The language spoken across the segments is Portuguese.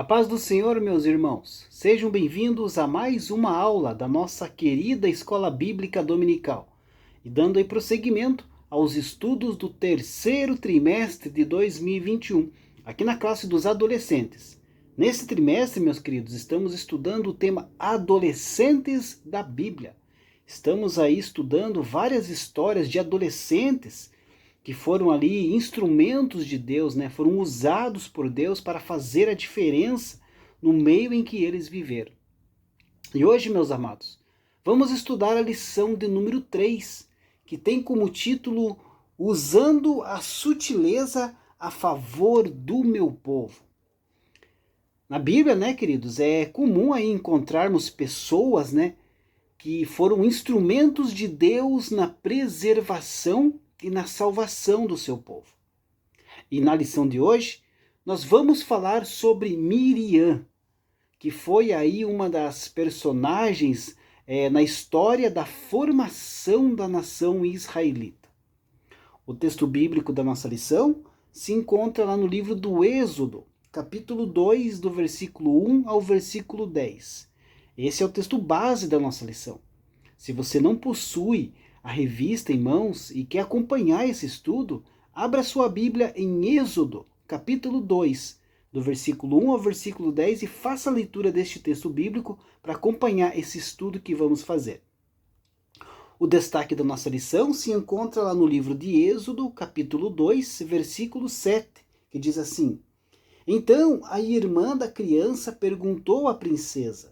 A paz do Senhor, meus irmãos. Sejam bem-vindos a mais uma aula da nossa querida Escola Bíblica Dominical. E dando aí prosseguimento aos estudos do terceiro trimestre de 2021, aqui na classe dos adolescentes. Nesse trimestre, meus queridos, estamos estudando o tema Adolescentes da Bíblia. Estamos aí estudando várias histórias de adolescentes que foram ali instrumentos de Deus, né? Foram usados por Deus para fazer a diferença no meio em que eles viveram. E hoje, meus amados, vamos estudar a lição de número 3, que tem como título Usando a sutileza a favor do meu povo. Na Bíblia, né, queridos, é comum aí encontrarmos pessoas, né, que foram instrumentos de Deus na preservação e na salvação do seu povo. E na lição de hoje, nós vamos falar sobre Miriam, que foi aí uma das personagens na história da formação da nação israelita. O texto bíblico da nossa lição se encontra lá no livro do Êxodo, capítulo 2, do versículo 1 ao versículo 10. Esse é o texto base da nossa lição. Se você não possui a revista em mãos e quer acompanhar esse estudo, abra sua Bíblia em Êxodo, capítulo 2, do versículo 1 ao versículo 10 e faça a leitura deste texto bíblico para acompanhar esse estudo que vamos fazer. O destaque da nossa lição se encontra lá no livro de Êxodo, capítulo 2, versículo 7, que diz assim: Então a irmã da criança perguntou à princesa: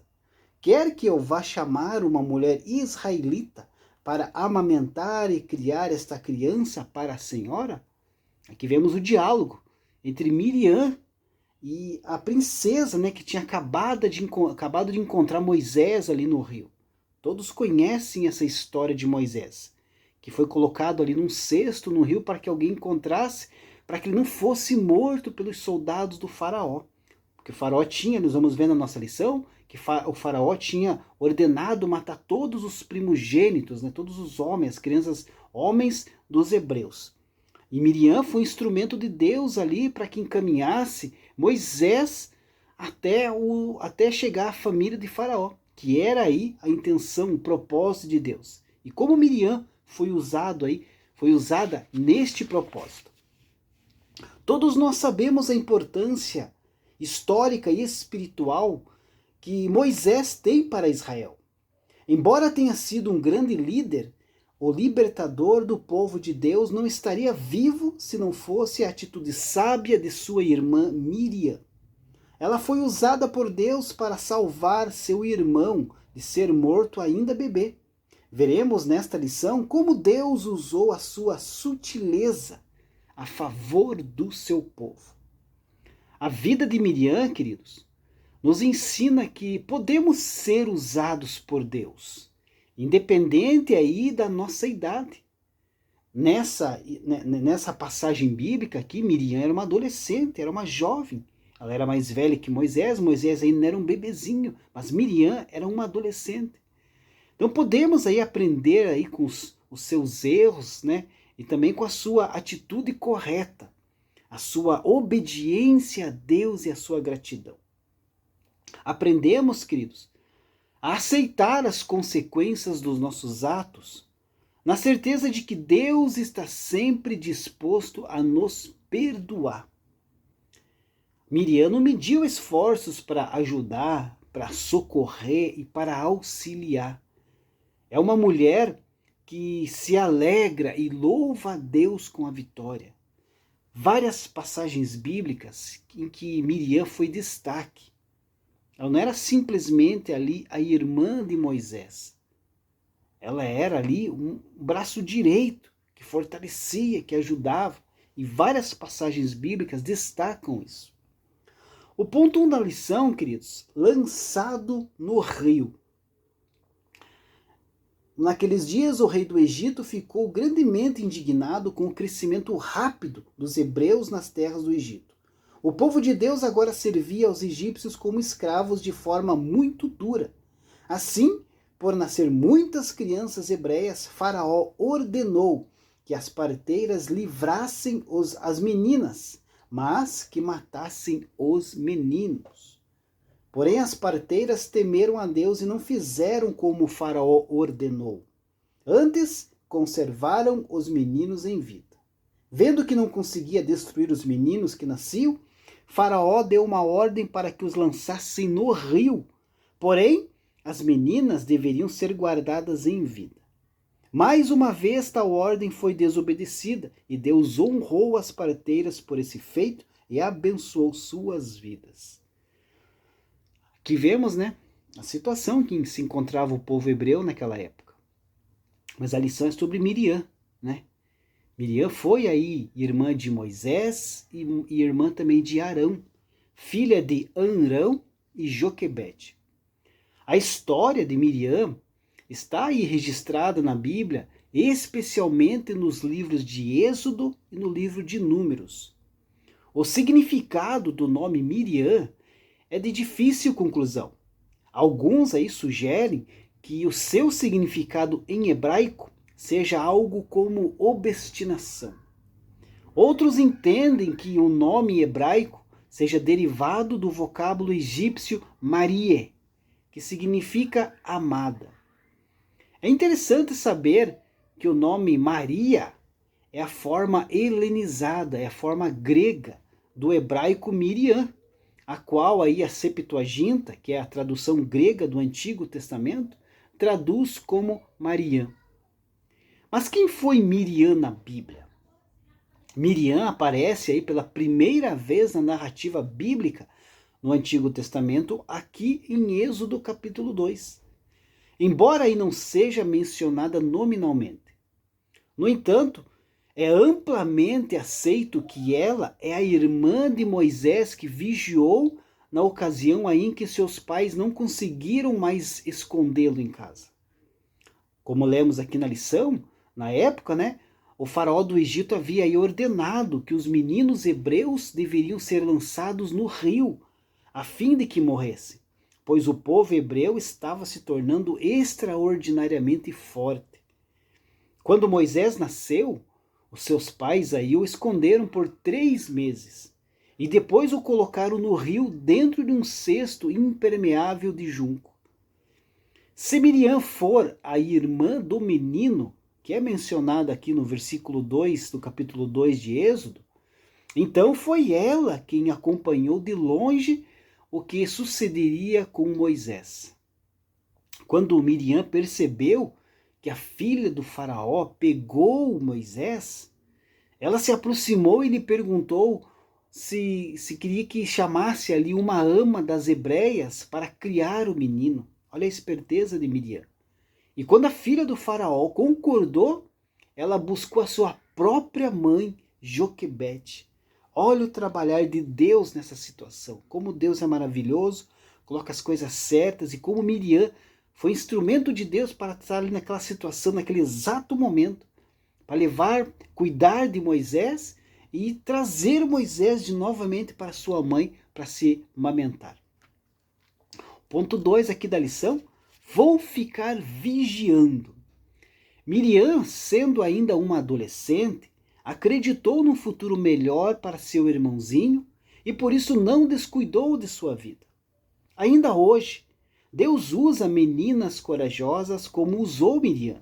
Quer que eu vá chamar uma mulher israelita para amamentar e criar esta criança para a senhora? Aqui vemos o diálogo entre Miriam e a princesa, né, que tinha acabado de encontrar Moisés ali no rio. Todos conhecem essa história de Moisés, que foi colocado ali num cesto no rio para que alguém encontrasse, para que ele não fosse morto pelos soldados do faraó. Porque o faraó tinha, nós vamos ver na nossa lição, que o faraó tinha ordenado matar todos os primogênitos, né, todos os homens, as crianças, homens dos hebreus. E Miriam foi um instrumento de Deus ali para que encaminhasse Moisés até chegar à família de Faraó, que era aí a intenção, o propósito de Deus. E como Miriam foi usada neste propósito. Todos nós sabemos a importância histórica e espiritual que Moisés tem para Israel. Embora tenha sido um grande líder, o libertador do povo de Deus não estaria vivo se não fosse a atitude sábia de sua irmã Miriam. Ela foi usada por Deus para salvar seu irmão de ser morto ainda bebê. Veremos nesta lição como Deus usou a sua sutileza a favor do seu povo. A vida de Miriam, queridos, nos ensina que podemos ser usados por Deus, independente aí da nossa idade. Nessa passagem bíblica aqui, Miriam era uma adolescente, era uma jovem. Ela era mais velha que Moisés, Moisés ainda era um bebezinho, mas Miriam era uma adolescente. Então podemos aí aprender aí com os seus erros, né? E também com a sua atitude correta, a sua obediência a Deus e a sua gratidão. Aprendemos, queridos, a aceitar as consequências dos nossos atos, na certeza de que Deus está sempre disposto a nos perdoar. Miriam não mediu esforços para ajudar, para socorrer e para auxiliar. É uma mulher que se alegra e louva a Deus com a vitória. Várias passagens bíblicas em que Miriam foi destaque. Ela não era simplesmente ali a irmã de Moisés. Ela era ali um braço direito que fortalecia, que ajudava. E várias passagens bíblicas destacam isso. O ponto 1 da lição, queridos, lançado no rio. Naqueles dias, o rei do Egito ficou grandemente indignado com o crescimento rápido dos hebreus nas terras do Egito. O povo de Deus agora servia aos egípcios como escravos de forma muito dura. Assim, por nascer muitas crianças hebreias, Faraó ordenou que as parteiras livrassem as meninas, mas que matassem os meninos. Porém, as parteiras temeram a Deus e não fizeram como o faraó ordenou. Antes, conservaram os meninos em vida. Vendo que não conseguia destruir os meninos que nasciam, Faraó deu uma ordem para que os lançassem no rio. Porém, as meninas deveriam ser guardadas em vida. Mais uma vez, tal ordem foi desobedecida e Deus honrou as parteiras por esse feito e abençoou suas vidas. Aqui vemos, a situação que se encontrava o povo hebreu naquela época. Mas a lição é sobre Miriam, Miriam foi aí irmã de Moisés e irmã também de Arão, filha de Amrão e Joquebede. A história de Miriam está aí registrada na Bíblia, especialmente nos livros de Êxodo e no livro de Números. O significado do nome Miriam é de difícil conclusão. Alguns aí sugerem que o seu significado em hebraico seja algo como obstinação. Outros entendem que o nome hebraico seja derivado do vocábulo egípcio Marie, que significa amada. É interessante saber que o nome Maria é a forma helenizada, é a forma grega do hebraico Miriam, a qual aí a Septuaginta, que é a tradução grega do Antigo Testamento, traduz como Mariam. Mas quem foi Miriam na Bíblia? Miriam aparece aí pela primeira vez na narrativa bíblica no Antigo Testamento, aqui em Êxodo capítulo 2. Embora aí não seja mencionada nominalmente. No entanto, é amplamente aceito que ela é a irmã de Moisés que vigiou na ocasião aí em que seus pais não conseguiram mais escondê-lo em casa. Como lemos aqui na lição, na época, o faraó do Egito havia aí ordenado que os meninos hebreus deveriam ser lançados no rio, a fim de que morressem, pois o povo hebreu estava se tornando extraordinariamente forte. Quando Moisés nasceu, os seus pais aí o esconderam por 3 meses e depois o colocaram no rio dentro de um cesto impermeável de junco. Se Miriam for a irmã do menino, que é mencionada aqui no versículo 2 do capítulo 2 de Êxodo, então foi ela quem acompanhou de longe o que sucederia com Moisés. Quando Miriam percebeu que a filha do faraó pegou Moisés, ela se aproximou e lhe perguntou se queria que chamasse ali uma ama das hebreias para criar o menino. Olha a esperteza de Miriam. E quando a filha do faraó concordou, ela buscou a sua própria mãe, Joquebede. Olha o trabalhar de Deus nessa situação. Como Deus é maravilhoso, coloca as coisas certas e como Miriam foi instrumento de Deus para estar ali naquela situação, naquele exato momento, para cuidar de Moisés e trazer Moisés de novamente para sua mãe para se amamentar. Ponto 2 aqui da lição, vou ficar vigiando. Miriam, sendo ainda uma adolescente, acreditou num futuro melhor para seu irmãozinho e por isso não descuidou de sua vida. Ainda hoje, Deus usa meninas corajosas como usou Miriam.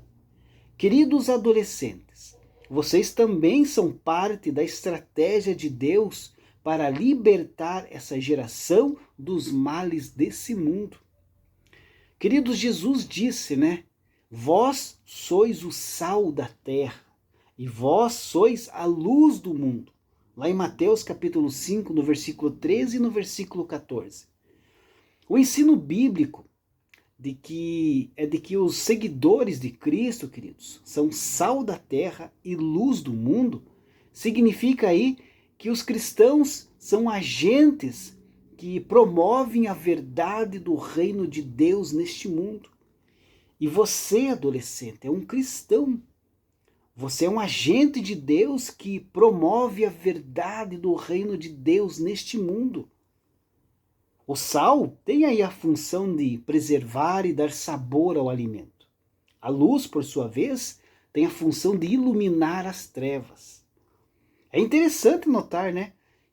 Queridos adolescentes, vocês também são parte da estratégia de Deus para libertar essa geração dos males desse mundo. Queridos, Jesus disse, Vós sois o sal da terra e vós sois a luz do mundo. Lá em Mateus capítulo 5, no versículo 13 e no versículo 14. O ensino bíblico de que os seguidores de Cristo, queridos, são sal da terra e luz do mundo, significa aí que os cristãos são agentes que promovem a verdade do reino de Deus neste mundo. E você, adolescente, é um cristão. Você é um agente de Deus que promove a verdade do reino de Deus neste mundo. O sal tem aí a função de preservar e dar sabor ao alimento. A luz, por sua vez, tem a função de iluminar as trevas. É interessante notar,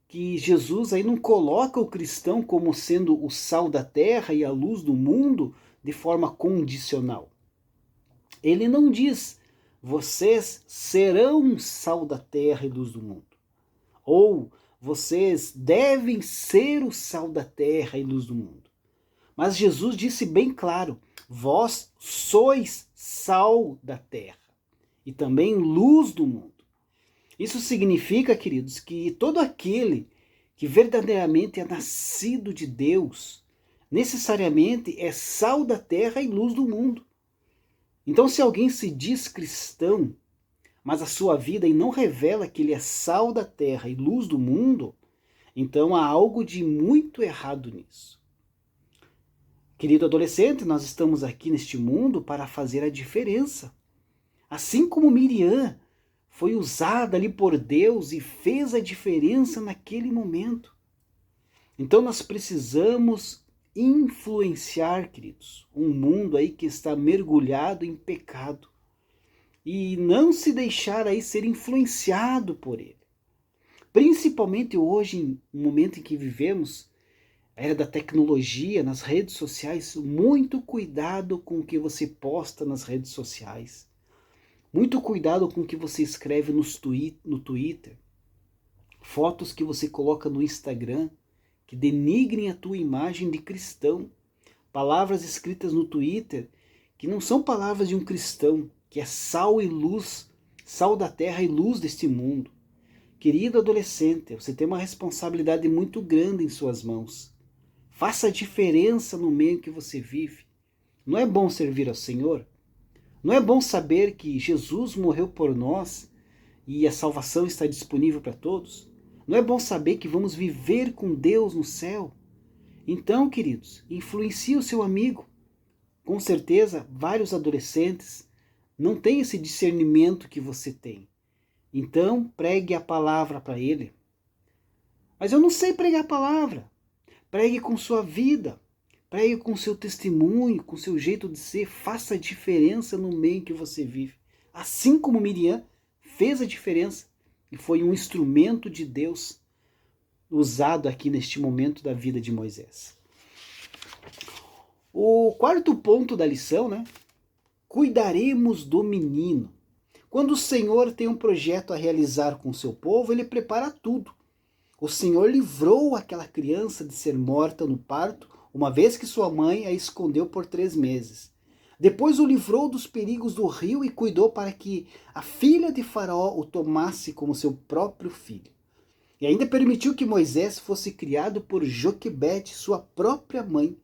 que Jesus aí não coloca o cristão como sendo o sal da terra e a luz do mundo de forma condicional. Ele não diz, vocês serão sal da terra e luz do mundo. Ou vocês devem ser o sal da terra e luz do mundo. Mas Jesus disse bem claro, vós sois sal da terra e também luz do mundo. Isso significa, queridos, que todo aquele que verdadeiramente é nascido de Deus, necessariamente é sal da terra e luz do mundo. Então, se alguém se diz cristão, mas a sua vida não revela que ele é sal da terra e luz do mundo, então há algo de muito errado nisso. Querido adolescente, nós estamos aqui neste mundo para fazer a diferença. Assim como Miriam foi usada ali por Deus e fez a diferença naquele momento. Então nós precisamos influenciar, queridos, um mundo aí que está mergulhado em pecado e não se deixar aí ser influenciado por ele. Principalmente hoje, no momento em que vivemos, a era da tecnologia, nas redes sociais, muito cuidado com o que você posta nas redes sociais. Muito cuidado com o que você escreve no Twitter. Fotos que você coloca no Instagram, que denigrem a tua imagem de cristão. Palavras escritas no Twitter, que não são palavras de um cristão, que é sal e luz, sal da terra e luz deste mundo. Querido adolescente, você tem uma responsabilidade muito grande em suas mãos. Faça a diferença no meio que você vive. Não é bom servir ao Senhor? Não é bom saber que Jesus morreu por nós e a salvação está disponível para todos? Não é bom saber que vamos viver com Deus no céu? Então, queridos, influencie o seu amigo. Com certeza, vários adolescentes não têm esse discernimento que você tem. Então, pregue a palavra para ele. Mas eu não sei pregar a palavra. Pregue com sua vida. Pregue com seu testemunho, com seu jeito de ser. Faça a diferença no meio que você vive. Assim como Miriam fez a diferença e foi um instrumento de Deus usado aqui neste momento da vida de Moisés. O quarto ponto da lição, cuidaremos do menino. Quando o Senhor tem um projeto a realizar com o seu povo, ele prepara tudo. O Senhor livrou aquela criança de ser morta no parto, uma vez que sua mãe a escondeu por 3 meses. Depois o livrou dos perigos do rio e cuidou para que a filha de Faraó o tomasse como seu próprio filho. E ainda permitiu que Moisés fosse criado por Joquebede, sua própria mãe.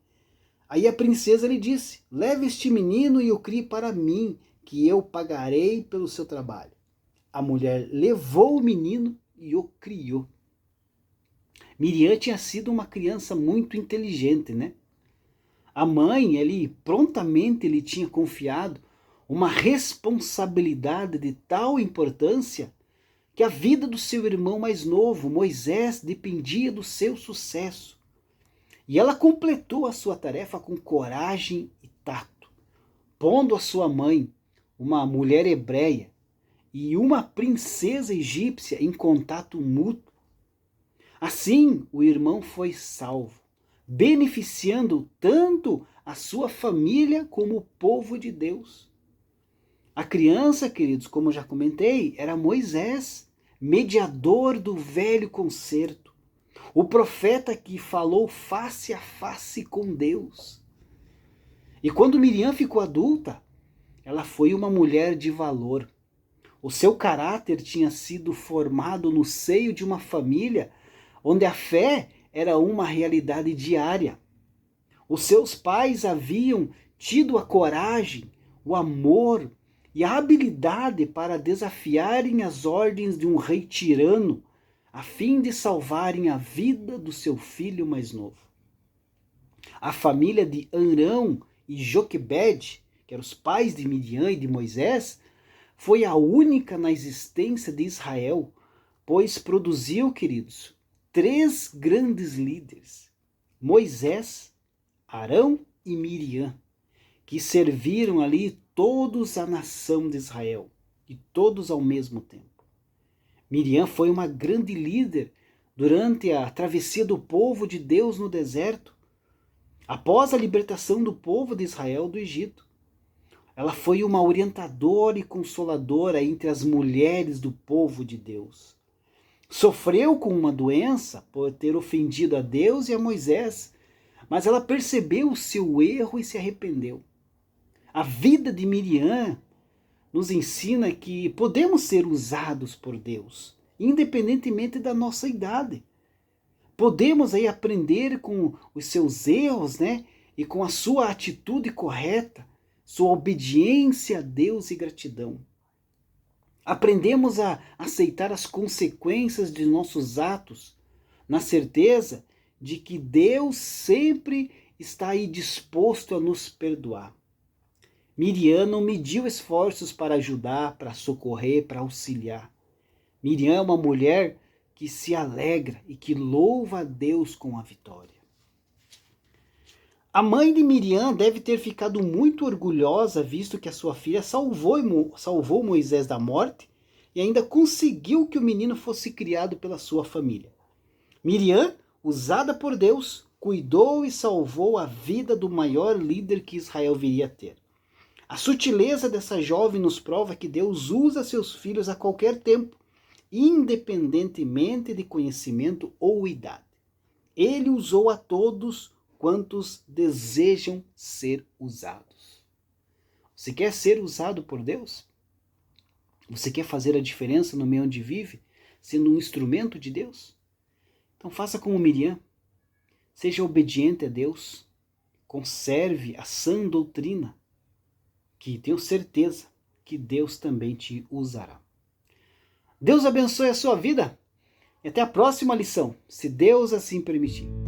Aí a princesa lhe disse, leve este menino e o crie para mim, que eu pagarei pelo seu trabalho. A mulher levou o menino e o criou. Miriam tinha sido uma criança muito inteligente, A mãe, prontamente lhe tinha confiado uma responsabilidade de tal importância que a vida do seu irmão mais novo, Moisés, dependia do seu sucesso. E ela completou a sua tarefa com coragem e tato, pondo a sua mãe, uma mulher hebreia, e uma princesa egípcia em contato mútuo. Assim, o irmão foi salvo, beneficiando tanto a sua família como o povo de Deus. A criança, queridos, como eu já comentei, era Moisés, mediador do velho concerto, o profeta que falou face a face com Deus. E quando Miriam ficou adulta, ela foi uma mulher de valor. O seu caráter tinha sido formado no seio de uma família onde a fé era uma realidade diária. Os seus pais haviam tido a coragem, o amor e a habilidade para desafiarem as ordens de um rei tirano, a fim de salvarem a vida do seu filho mais novo. A família de Arão e Joquebede, que eram os pais de Midian e de Moisés, foi a única na existência de Israel, pois produziu, queridos, 3 grandes líderes, Moisés, Arão e Miriam, que serviram ali todos a nação de Israel, e todos ao mesmo tempo. Miriam foi uma grande líder durante a travessia do povo de Deus no deserto, após a libertação do povo de Israel do Egito. Ela foi uma orientadora e consoladora entre as mulheres do povo de Deus. Sofreu com uma doença por ter ofendido a Deus e a Moisés, mas ela percebeu o seu erro e se arrependeu. A vida de Miriam nos ensina que podemos ser usados por Deus, independentemente da nossa idade. Podemos aí aprender com os seus erros, né? E com a sua atitude correta, sua obediência a Deus e gratidão. Aprendemos a aceitar as consequências de nossos atos, na certeza de que Deus sempre está aí disposto a nos perdoar. Miriam não mediu esforços para ajudar, para socorrer, para auxiliar. Miriam é uma mulher que se alegra e que louva a Deus com a vitória. A mãe de Miriam deve ter ficado muito orgulhosa, visto que a sua filha salvou Moisés da morte e ainda conseguiu que o menino fosse criado pela sua família. Miriam, usada por Deus, cuidou e salvou a vida do maior líder que Israel viria a ter. A sutileza dessa jovem nos prova que Deus usa seus filhos a qualquer tempo, independentemente de conhecimento ou idade. Ele usou a todos quantos desejam ser usados. Você quer ser usado por Deus? Você quer fazer a diferença no meio onde vive, sendo um instrumento de Deus? Então faça como Miriam. Seja obediente a Deus. Conserve a sã doutrina, que tenho certeza que Deus também te usará. Deus abençoe a sua vida e até a próxima lição, se Deus assim permitir.